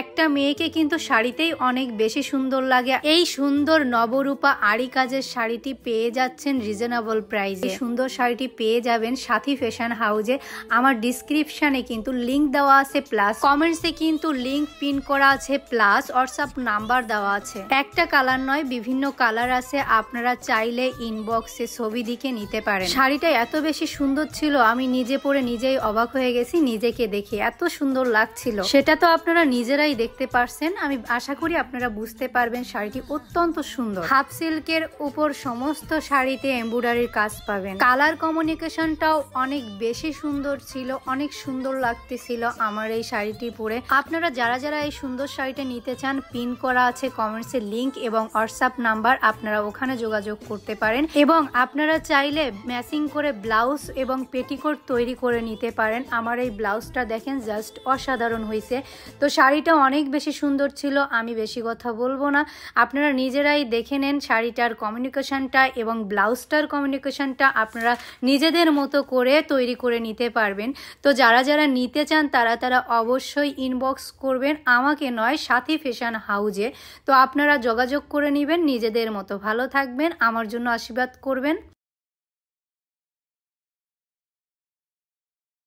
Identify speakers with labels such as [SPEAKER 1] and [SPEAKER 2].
[SPEAKER 1] একটা মেয়েকে কিন্তু শাড়িতেই অনেক বেশি সুন্দর লাগে। এই সুন্দর নবরূপা আরি কাজের শাড়িটি পেয়ে যাচ্ছেন রিজনেবল প্রাইসে। সুন্দর শাড়িটি পেয়ে যাবেন সাথী ফ্যাশন হাউজে। আমার ডিসক্রিপশনে কিন্তু লিংক দেওয়া আছে, প্লাস কমেন্টসে কিন্তু লিংক পিন করা আছে, প্লাস হোয়াটসঅ্যাপ নাম্বার দেওয়া আছে। একটা কালার নয়, বিভিন্ন কালার আছে, আপনারা চাইলে ইনবক্সে ছবি দিকে নিতে পারেন। শাড়িটা এত বেশি সুন্দর ছিল, আমি নিজে পরে নিজেই অবাক হয়ে গেছি নিজেকে দেখে, এত সুন্দর লাগছিল। সেটা তো আপনারা নিজেরাই দেখতে পারছেন, আমি আশা করি আপনারা বুঝতে পারবেন শাড়িটি অত্যন্ত সুন্দর। হাফ সিল্কের উপর সমস্ত শাড়িতে এমব্রয়ডারির কাজ পাবেন। কালার কমিউনিকেশনটাও অনেক বেশি সুন্দর ছিল, অনেক সুন্দর লাগতেছিল আমার এই শাড়িটি পরে। আপনারা যারা যারা এই সুন্দর শাড়িটা নিতে চান, পিন করা আছে কমেন্টসে লিংক এবং হোয়াটসঅ্যাপ নাম্বার, আপনারা ওখানে যোগাযোগ করতে পারেন। এবং আপনারা চাইলে ম্যাচিং করে ব্লাউজ এবং পেটিকোট তৈরি করে নিতে পারেন। আমার এই ব্লাউজটা দেখেন, জাস্ট অসাধারণ হয়েছে। তো শাড়িটা অনেক বেশি সুন্দর ছিল, আমি বেশি কথা বলবো না, আপনারা নিজেরাই দেখে নেন শাড়িটার কমিউনিকেশনটা এবং ব্লাউজটার কমিউনিকেশনটা আপনারা নিজেদের মতো করে তৈরি করে নিতে পারবেন। তো যারা যারা নিতে চান তারা অবশ্যই ইনবক্স করবেন, আমাকে নয়, সাথী ফ্যাশন হাউজে। তো আপনারা যোগাযোগ করে নেবেন নিজেদের মতো। ভালো থাকবেন, আমার জন্য আশীর্বাদ করবেন।